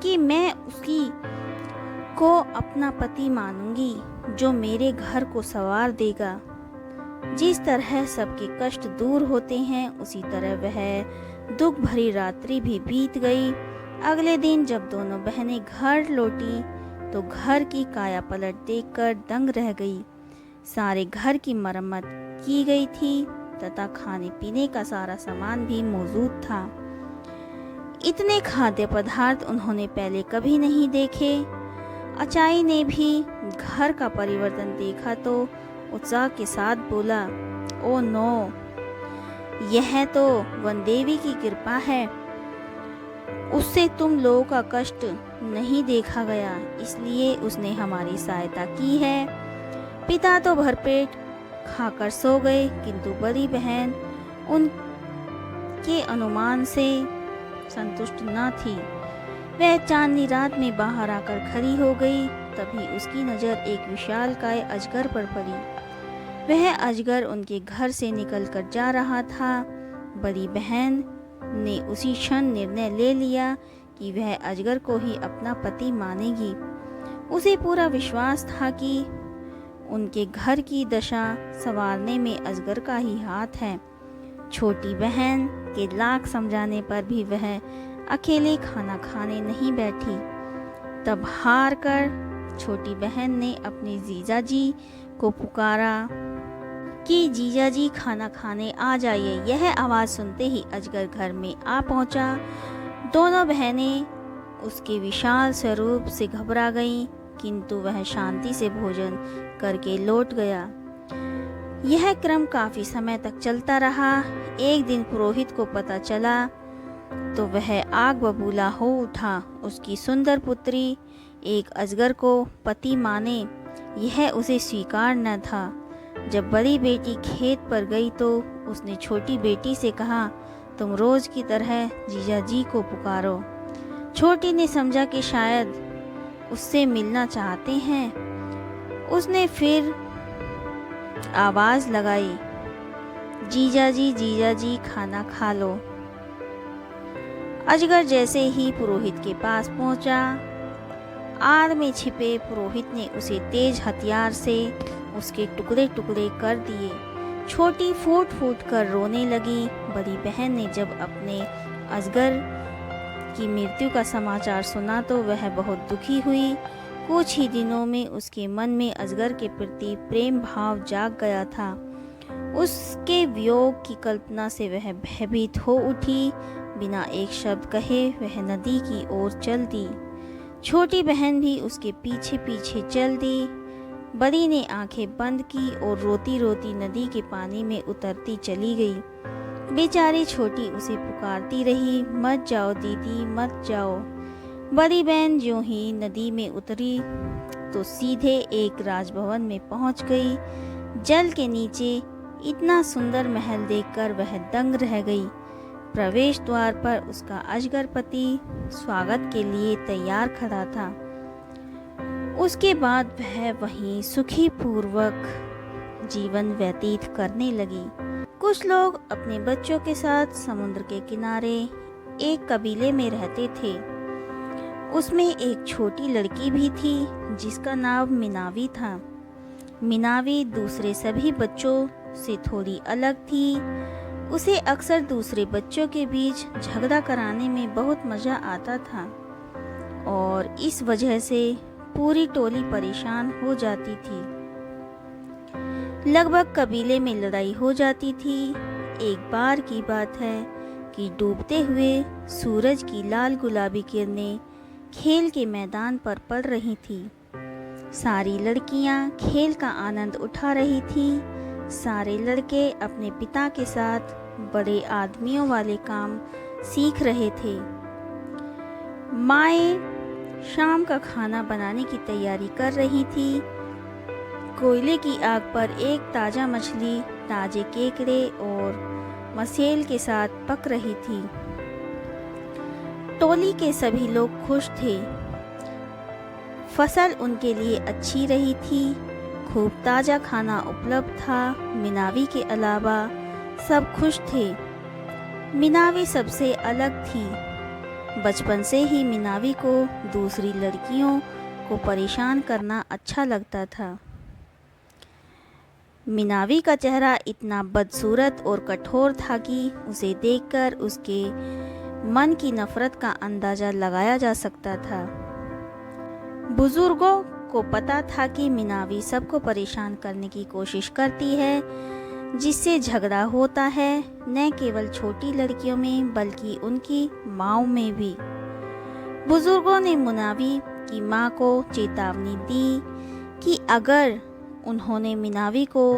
कि मैं उसकी को अपना पति मानूंगी, जो मेरे घर को संवार देगा। जिस तरह सबके कष्ट दूर होते हैं, उसी तरह वह दुख भरी रात्रि भी बीत गई। अगले दिन जब दोनों बहनें घर लौटी तो घर की काया पलट देखकर दंग रह गई। सारे घर की मरम्मत की गई थी तथा खाने पीने का सारा सामान भी मौजूद था। इतने खाद्य पदार्थ उन्होंने पहले कभी नहीं देखे। अचाई ने भी घर का परिवर्तन देखा तो उत्साह के साथ बोला, ओ नो, यह तो वनदेवी की कृपा है। उससे तुम लोगों का कष्ट नहीं देखा गया, इसलिए उसने हमारी सहायता की है। पिता तो भरपेट खाकर सो गए, किंतु बड़ी बहन उनके अनुमान से संतुष्ट न थी। वह चांदनी रात में बाहर आकर खड़ी हो गई। तभी उसकी नज़र एक विशालकाय अजगर पर पड़ी। वह अजगर उनके घर से निकलकर जा रहा था। बड़ी बहन ने उसी क्षण निर्णय ले लिया कि वह अजगर को ही अपना पति मानेगी। उसे पूरा विश्वास था कि उनके घर की दशा संवारने में अजगर का ही हाथ है। छोटी बहन के लाख समझाने पर भी वह अकेले खाना खाने नहीं बैठी। तब हार कर छोटी बहन ने अपने जीजाजी को पुकारा कि जीजाजी खाना खाने आ जाइए। यह आवाज़ सुनते ही अजगर घर में आ पहुंचा। दोनों बहनें उसके विशाल स्वरूप से घबरा गईं, किंतु वह शांति से भोजन करके लौट गया। यह क्रम काफी समय तक चलता रहा। एक दिन पुरोहित को पता चला तो वह आग बबूला हो उठा। उसकी सुंदर पुत्री एक अजगर को पति माने, यह उसे स्वीकार न था। जब बड़ी बेटी खेत पर गई तो उसने छोटी बेटी से कहा, तुम रोज की तरह जीजाजी को पुकारो। छोटी ने समझा कि शायद उससे मिलना चाहते हैं। उसने फिर आवाज लगाई, जीजाजी जीजाजी खाना खा लो। अजगर जैसे ही पुरोहित के पास पहुंचा, आड़ में छिपे पुरोहित ने उसे तेज हथियार से उसके टुकड़े टुकड़े कर दिए। छोटी फूट फूट कर रोने लगी। बड़ी बहन ने जब अपने अजगर की मृत्यु का समाचार सुना तो वह बहुत दुखी हुई। कुछ ही दिनों में उसके मन में अजगर के प्रति प्रेम भाव जाग गया था। उसके वियोग की कल्पना से वह भयभीत हो उठी। बिना एक शब्द कहे वह नदी की ओर चल दी। छोटी बहन भी उसके पीछे पीछे चल दी। बड़ी ने आंखें बंद की और रोती रोती नदी के पानी में उतरती चली गई। बेचारी छोटी उसे पुकारती रही, मत जाओ दीदी मत जाओ। बड़ी बहन ज्यों ही नदी में उतरी तो सीधे एक राजभवन में पहुंच गई। जल के नीचे इतना सुंदर महल देखकर वह दंग रह गई। प्रवेश द्वार पर उसका अजगर पति स्वागत के लिए तैयार खड़ा था। उसके बाद वह वहीं सुखी पूर्वक जीवन व्यतीत करने लगी। कुछ लोग अपने बच्चों के साथ समुद्र के किनारे एक कबीले में रहते थे। उसमें एक छोटी लड़की भी थी जिसका नाम मिनावी था। मिनावी दूसरे सभी बच्चों से थोड़ी अलग थी। उसे अक्सर दूसरे बच्चों के बीच झगड़ा कराने में बहुत मज़ा आता था और इस वजह से पूरी टोली परेशान हो जाती थी। लगभग कबीले में लड़ाई हो जाती थी। एक बार की बात है कि डूबते हुए सूरज की लाल गुलाबी किरणें खेल के मैदान पर पड़ रही थी। सारी लड़कियां खेल का आनंद उठा रही थीं। सारे लड़के अपने पिता के साथ बड़े आदमियों वाले काम सीख रहे थे। माएँ शाम का खाना बनाने की तैयारी कर रही थी। कोयले की आग पर एक ताज़ा मछली ताजे केकड़े और मसेल के साथ पक रही थी। टोली के सभी लोग खुश थे। फसल उनके लिए अच्छी रही थी। खूब ताज़ा खाना उपलब्ध था। मिनावी के अलावा सब खुश थे। मिनावी सबसे अलग थी। बचपन से ही मिनावी को दूसरी लड़कियों को परेशान करना अच्छा लगता था। मिनावी का चेहरा इतना बदसूरत और कठोर था कि उसे देखकर उसके मन की नफरत का अंदाज़ा लगाया जा सकता था। बुजुर्गों को पता था कि मिनावी सबको परेशान करने की कोशिश करती है, जिससे झगड़ा होता है न केवल छोटी लड़कियों में बल्कि उनकी माँओं में भी। बुजुर्गों ने मिनावी की माँ को चेतावनी दी कि अगर उन्होंने मिनावी को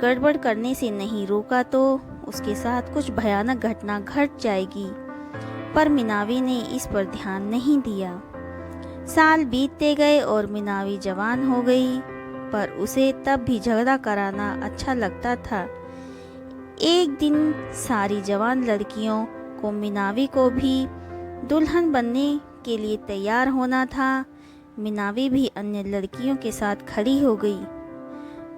गड़बड़ करने से नहीं रोका तो उसके साथ कुछ भयानक घटना घट जाएगी। पर मिनावी ने इस पर ध्यान नहीं दिया। साल बीतते गए और मिनावी जवान हो गई, पर उसे तब भी झगड़ा कराना अच्छा लगता था। एक दिन सारी जवान लड़कियों को मिनावी को भी दुल्हन बनने के लिए तैयार होना था। मीनावी भी अन्य लड़कियों के साथ खड़ी हो गई।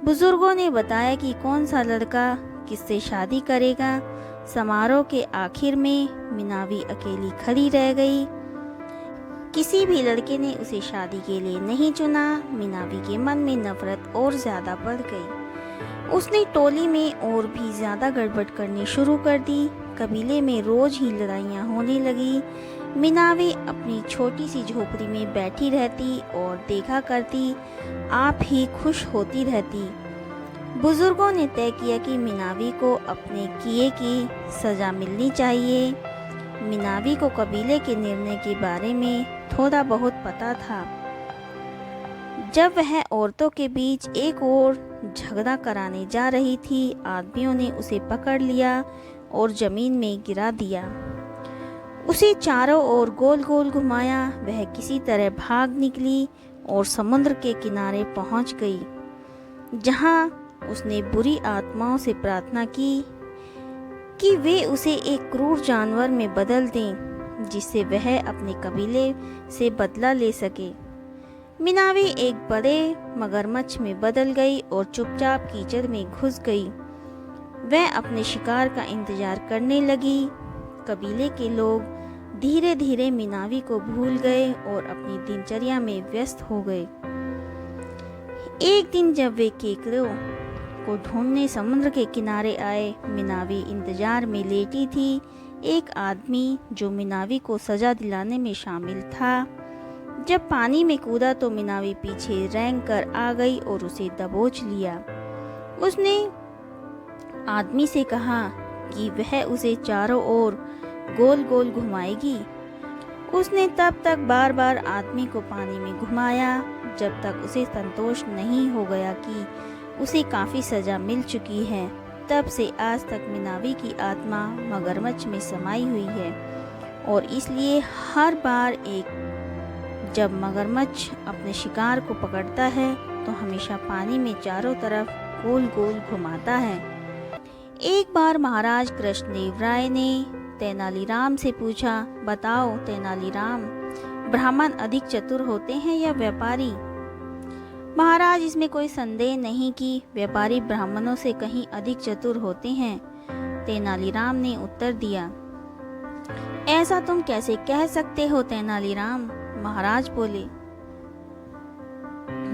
बुजुर्गों ने बताया कि कौन सा लड़का किससे शादी करेगा। समारोह के आखिर में मीनावी अकेली खड़ी रह गई। किसी भी लड़के ने उसे शादी के लिए नहीं चुना। मीनावी के मन में नफरत और ज़्यादा बढ़ गई। उसने टोली में और भी ज़्यादा गड़बड़ करनी शुरू कर दी। कबीले में रोज़ ही लड़ाइयाँ होने लगी। मीनावी अपनी छोटी सी झोपड़ी में बैठी रहती और देखा करती, आप ही खुश होती रहती। बुजुर्गों ने तय किया कि मीनावी को अपने किए की सज़ा मिलनी चाहिए। मीनावी को कबीले के निर्णय के बारे में थोड़ा बहुत पता था। जब वह औरतों के बीच एक और झगड़ा कराने जा रही थी, आदमियों ने उसे पकड़ लिया और जमीन में गिरा दिया। उसे चारों ओर गोल गोल घुमाया। वह किसी तरह भाग निकली और समुद्र के किनारे पहुंच गई, जहां उसने बुरी आत्माओं से प्रार्थना की कि वे उसे एक क्रूर जानवर में बदल दें, जिससे वह अपने कबीले से बदला ले सके। मीनावी एक बड़े मगरमच्छ में बदल गई और चुपचाप कीचड़ में घुस गई। वह अपने शिकार का इंतजार करने लगी। कबीले के लोग धीरे धीरे मीनावी को भूल गए और अपनी दिनचर्या में व्यस्त हो गए। एक दिन जब वे केकड़ों को ढूंढने समुद्र के किनारे आए, मीनावी इंतजार में लेटी थी। एक आदमी जो मीनावी को सजा दिलाने में शामिल था, जब पानी में कूदा तो मीनावी पीछे रेंग कर आ गई और उसे दबोच लिया। उसने आदमी से कहा कि वह उसे चारों ओर गोल गोल घुमाएगी। उसने तब तक बार बार आदमी को पानी में घुमाया जब तक उसे संतोष नहीं हो गया कि उसे काफ़ी सज़ा मिल चुकी है। तब से आज तक मीनावी की आत्मा मगरमच्छ में समाई हुई है और इसलिए हर बार जब मगरमच्छ अपने शिकार को पकड़ता है तो हमेशा पानी में चारों तरफ गोल गोल घुमाता है। एक बार महाराज कृष्णदेव राय ने तेनालीराम से पूछा, बताओ तेनालीराम, ब्राह्मण अधिक चतुर होते हैं या व्यापारी? महाराज, इसमें कोई संदेह नहीं कि व्यापारी ब्राह्मणों से कहीं अधिक चतुर होते हैं, तेनालीराम ने उत्तर दिया। ऐसा तुम कैसे कह सकते हो तेनालीराम? महाराज बोले।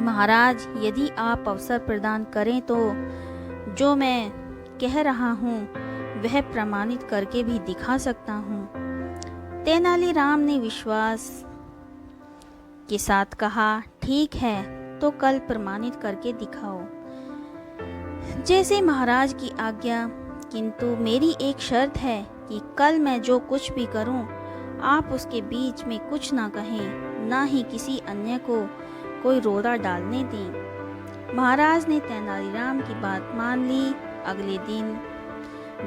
महाराज, यदि आप अवसर प्रदान करें तो जो मैं कह रहा हूँ वह प्रमाणित करके भी दिखा सकता हूँ। तेनालीराम ने विश्वास के साथ कहा, ठीक है, तो कल प्रमाणित करके दिखाओ। जैसे महाराज की आज्ञा, किंतु मेरी एक शर्त है कि कल मैं जो कुछ भी करूं, आप उसके बीच में कुछ ना कहें, ना ही किसी अन्य को कोई रोड़ा डालने दें। महाराज ने तेनालीराम की बात मान ली। अगले दिन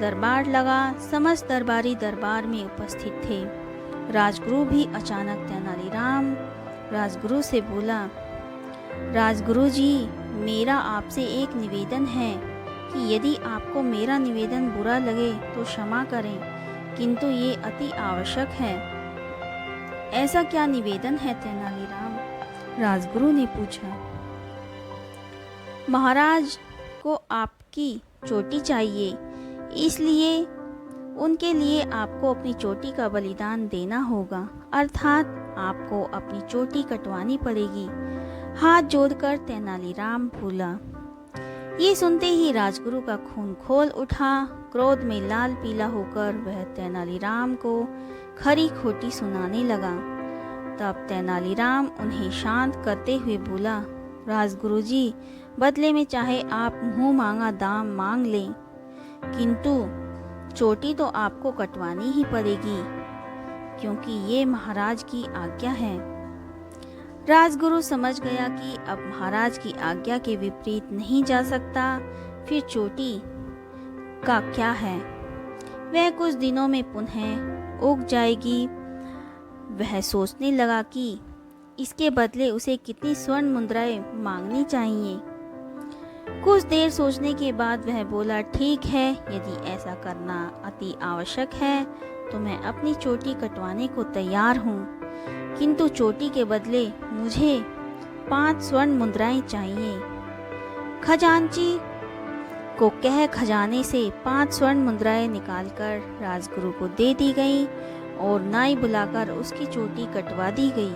दरबार लगा। समस्त दरबारी दरबार में उपस्थित थे। राजगुरु भी अचानक तेनालीराम राजगुरु से बोला, राजगुरु जी, मेरा आपसे एक निवेदन है कि यदि आपको मेरा निवेदन बुरा लगे तो क्षमा करें, किंतु ये अति आवश्यक है। ऐसा क्या निवेदन है तेनालीराम? राजगुरु ने पूछा। महाराज को आपकी चोटी चाहिए, इसलिए उनके लिए आपको अपनी चोटी का बलिदान देना होगा, अर्थात आपको अपनी चोटी कटवानी पड़ेगी। हाथ जोड़कर तेनालीराम बोला। ये सुनते ही राजगुरु का खून खोल उठा। क्रोध में लाल पीला होकर वह तेनालीराम को खरी खोटी सुनाने लगा। तब तेनालीराम उन्हें शांत करते हुए बोला, राजगुरु जी, बदले में चाहे आप मुंह मांगा दाम मांग लें, किंतु चोटी तो आपको कटवानी ही पड़ेगी, क्योंकि ये महाराज की आज्ञा है। राजगुरु समझ गया कि अब महाराज की आज्ञा के विपरीत नहीं जा सकता। फिर चोटी का क्या है, वह कुछ दिनों में पुनः उग जाएगी। वह सोचने लगा कि इसके बदले उसे कितनी स्वर्ण मुद्राएं मांगनी चाहिए। कुछ देर सोचने के बाद वह बोला, ठीक है, यदि ऐसा करना अति आवश्यक है तो मैं अपनी चोटी कटवाने को तैयार हूँ, किंतु चोटी के बदले मुझे 5 स्वर्ण मुद्राएं चाहिए। खजांची को कह खजाने से 5 स्वर्ण मुद्राएं निकालकर राजगुरु को दे दी गई और नाई बुलाकर उसकी चोटी कटवा दी गई।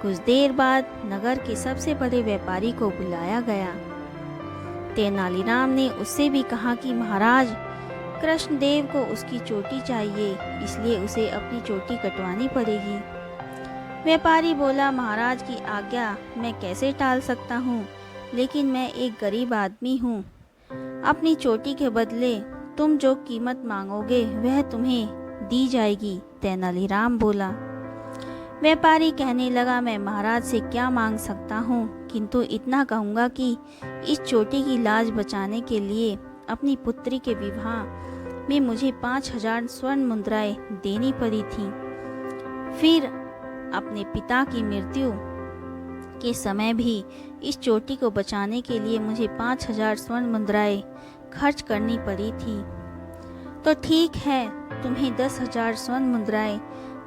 कुछ देर बाद नगर के सबसे बड़े व्यापारी को बुलाया गया। तेनालीराम ने उससे भी कहा कि महाराज, कृष्णदेव को उसकी चोटी चाहिए, इसलिए उसे अपनी चोटी कटवानी पड़ेगी। व्यापारी बोला, महाराज की आज्ञा मैं कैसे टाल सकता हूँ, लेकिन मैं एक गरीब आदमी हूँ। अपनी चोटी के बदले तुम जो कीमत मांगोगे वह तुम्हें दी जाएगी। तेनालीराम बोला। व्यापारी कहने लगा, मैं महाराज से क्या मांग सकता हूँ, किंतु इतना कहूँगा कि इस चोटी की लाज बचाने के लिए अपनी पुत्री के विवाह में मुझे 5000 स्वर्ण मुद्राएं देनी पड़ी थी। फिर अपने पिता की मृत्यु के समय भी इस चोटी को बचाने के लिए मुझे 5000 स्वर्ण मुद्राएं खर्च करनी पड़ी थी। तो ठीक है, तुम्हें 10,000 स्वर्ण मुद्राएं।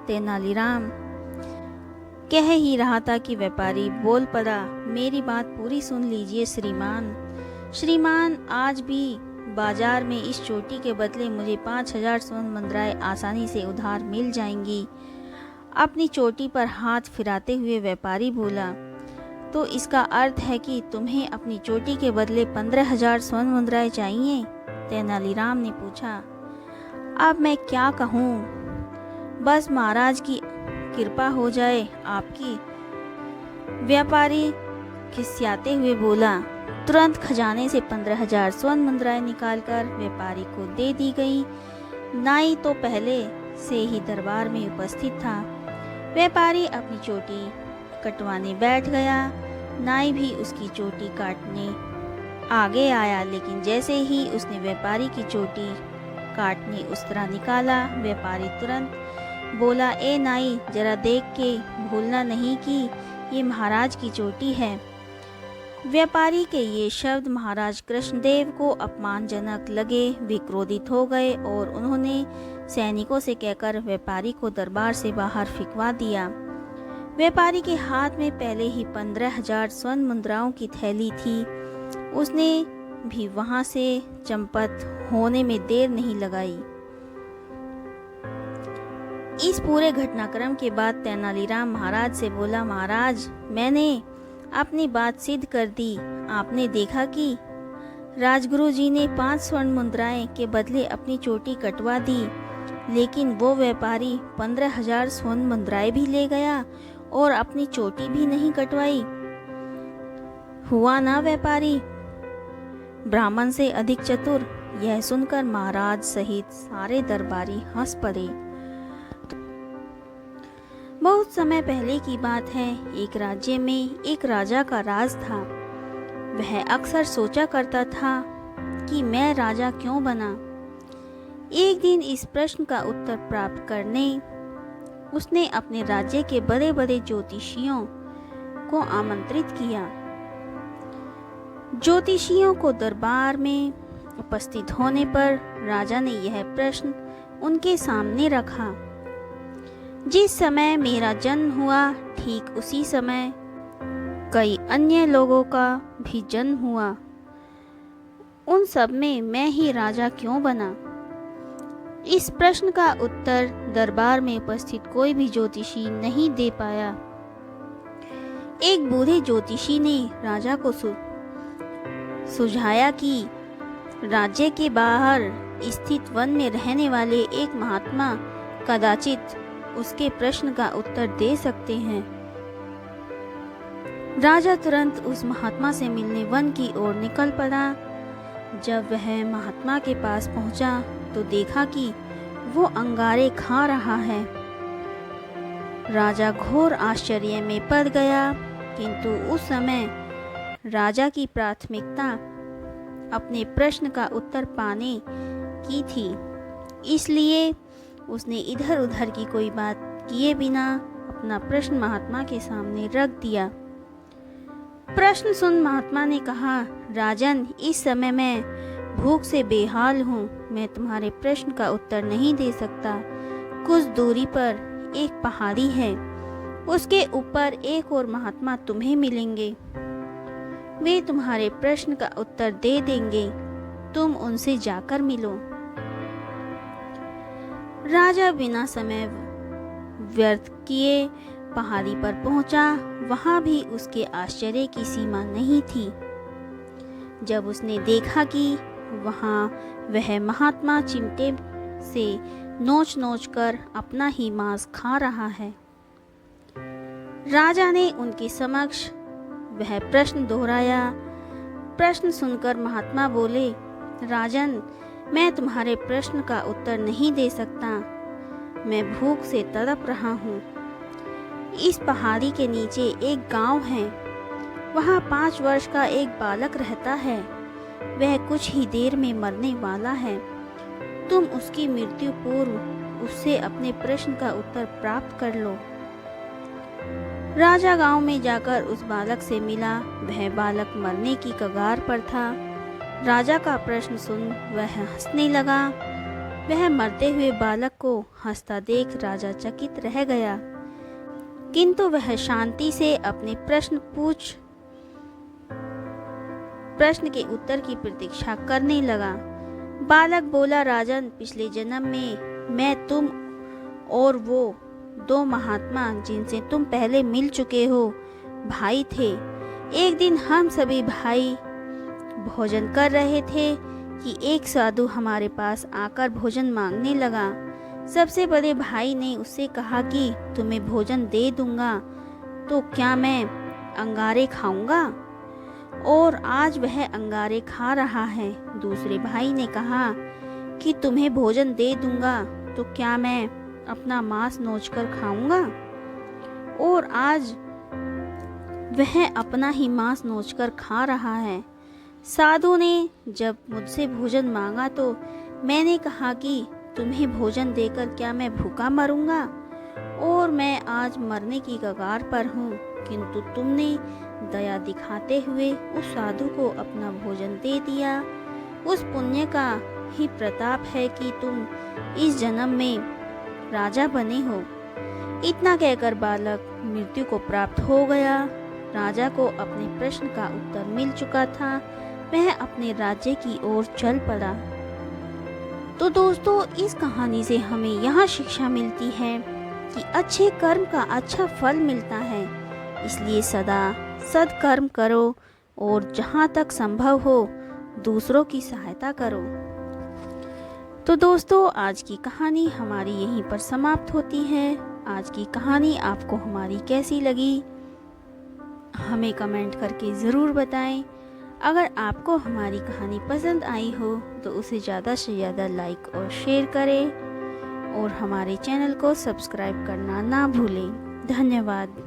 तेनालीराम कह ही रहा था कि व्यापारी बोल पड़ा, मेरी बात पूरी सुन लीजिए श्रीमान, आज भी बाजार में इस चोटी के बदले मुझे 5000 स्वर्ण मुद्राएं आसानी से उधार मिल जाएंगी। अपनी चोटी पर हाथ फिराते हुए व्यापारी बोला, तो इसका अर्थ है कि तुम्हें अपनी चोटी के बदले 15,000 स्वर्ण मुद्राएं चाहिए? तेनालीराम ने पूछा। अब मैं क्या कहूँ, बस महाराज की कृपा हो जाए आपकी। व्यापारी खिसियाते हुए बोला। तुरंत खजाने से 15,000 स्वर्ण मुद्राएं निकालकर व्यापारी को दे दी गई। नाई तो पहले से ही दरबार में उपस्थित था। व्यापारी अपनी चोटी कटवाने बैठ गया। नाई भी उसकी चोटी काटने आगे आया, लेकिन जैसे ही उसने व्यापारी की चोटी काटने उस तरह निकाला, व्यापारी तुरंत बोला, ए नाई, जरा देख के भूलना नहीं कि ये महाराज की चोटी है। व्यापारी के ये शब्द महाराज कृष्णदेव को अपमानजनक लगे। वे क्रोधित हो गए और उन्होंने सैनिकों से कहकर व्यापारी को दरबार से बाहर फिकवा दिया। व्यापारी के हाथ में पहले ही 15,000 स्वर्ण मुद्राओं की थैली थी। उसने भी वहां से चंपत होने में देर नहीं लगाई। इस पूरे घटनाक्रम के बाद तेनालीराम महाराज से बोला, महाराज, मैंने अपनी बात सिद्ध कर दी। आपने देखा कि राजगुरु जी ने 5 स्वर्ण मुद्राएं के बदले अपनी चोटी कटवा दी, लेकिन वो व्यापारी 15,000 स्वर्ण मुद्राएं भी ले गया और अपनी चोटी भी नहीं कटवाई। हुआ ना व्यापारी ब्राह्मण से अधिक चतुर। यह सुनकर महाराज सहित सारे दरबारी हंस पड़े। बहुत समय पहले की बात है। एक राज्य में एक राजा का राज था। वह अक्सर सोचा करता था कि मैं राजा क्यों बना। एक दिन इस प्रश्न का उत्तर प्राप्त करने उसने अपने राज्य के बड़े बड़े ज्योतिषियों को आमंत्रित किया। ज्योतिषियों को दरबार में उपस्थित होने पर राजा ने यह प्रश्न उनके सामने रखा, जिस समय मेरा जन्म हुआ ठीक उसी समय कई अन्य लोगों का भी जन्म हुआ। उन सब में मैं ही राजा क्यों बना? इस प्रश्न का उत्तर दरबार में उपस्थित कोई भी ज्योतिषी नहीं दे पाया। एक बूढ़े ज्योतिषी ने राजा को सुझाया कि राज्य के बाहर स्थित वन में रहने वाले एक महात्मा कदाचित उसके प्रश्न का उत्तर दे सकते हैं। राजा तुरंत उस महात्मा से मिलने वन की ओर निकल पड़ा। जब वह महात्मा के पास पहुंचा तो देखा कि वो अंगारे खा रहा है। राजा घोर आश्चर्य में पड़ गया, किंतु उस समय राजा की प्राथमिकता अपने प्रश्न का उत्तर पाने की थी, इसलिए उसने इधर उधर की कोई बात किए बिना अपना प्रश्न महात्मा के सामने रख दिया। प्रश्न सुन महात्मा ने कहा, राजन, इस समय मैं भूख से बेहाल हूँ, मैं तुम्हारे प्रश्न का उत्तर नहीं दे सकता। कुछ दूरी पर एक पहाड़ी है, उसके ऊपर एक और महात्मा तुम्हें मिलेंगे। वे तुम्हारे प्रश्न का उत्तर दे देंगे, तुम उनसे जाकर मिलो। राजा बिना समय व्यर्थ किए पहाड़ी पर पहुंचा। वहां भी उसके आश्चर्य की सीमा नहीं थी जब उसने देखा कि वहां वह महात्मा चिमटे से नोच नोच कर अपना ही मांस खा रहा है। राजा ने उनके समक्ष वह प्रश्न दोहराया। प्रश्न सुनकर महात्मा बोले, राजन, मैं तुम्हारे प्रश्न का उत्तर नहीं दे सकता। मैं भूख से तड़प रहा हूँ। इस पहाड़ी के नीचे एक गांव है। वहाँ 5 वर्ष का एक बालक रहता है। वह कुछ ही देर में मरने वाला है। तुम उसकी मृत्यु पूर्व उससे अपने प्रश्न का उत्तर प्राप्त कर लो। राजा गांव में जाकर उस बालक से मिला। वह बालक मरने की कगार पर था। राजा का प्रश्न सुन वह हंसने लगा। वह मरते हुए बालक को हंसता देख राजा चकित रह गया, किंतु वह शांति से अपने प्रश्न के उत्तर की प्रतीक्षा करने लगा। बालक बोला, राजन, पिछले जन्म में मैं तुम और वो 2 महात्मा जिनसे तुम पहले मिल चुके हो भाई थे। एक दिन हम सभी भाई भोजन कर रहे थे कि एक साधु हमारे पास आकर भोजन मांगने लगा। सबसे बड़े भाई ने उससे कहा कि तुम्हें भोजन दे दूंगा तो क्या मैं अंगारे खाऊंगा, और आज वह अंगारे खा रहा है। दूसरे भाई ने कहा कि तुम्हें भोजन दे दूंगा तो क्या मैं अपना मांस नोचकर खाऊंगा, और आज वह अपना ही मांस नोचकर खा रहा है। साधु ने जब मुझसे भोजन मांगा तो मैंने कहा कि तुम्हें भोजन देकर क्या मैं भूखा मरूंगा, और मैं आज मरने की कगार पर हूँ, किंतु तुमने दया दिखाते हुए उस साधु को अपना भोजन दे दिया। उस पुण्य का ही प्रताप है कि तुम इस जन्म में राजा बने हो। इतना कहकर बालक मृत्यु को प्राप्त हो गया। राजा को अपने प्रश्न का उत्तर मिल चुका था। वह अपने राज्य की ओर चल पड़ा। तो दोस्तों, इस कहानी से हमें यह शिक्षा मिलती है कि अच्छे कर्म का अच्छा फल मिलता है, इसलिए सदा सत्कर्म करो और जहाँ तक संभव हो दूसरों की सहायता करो। तो दोस्तों, आज की कहानी हमारी यहीं पर समाप्त होती है। आज की कहानी आपको हमारी कैसी लगी हमें कमेंट करके ज़रूर बताएं। अगर आपको हमारी कहानी पसंद आई हो तो उसे ज़्यादा से ज़्यादा लाइक और शेयर करें, और हमारे चैनल को सब्सक्राइब करना ना भूलें। धन्यवाद।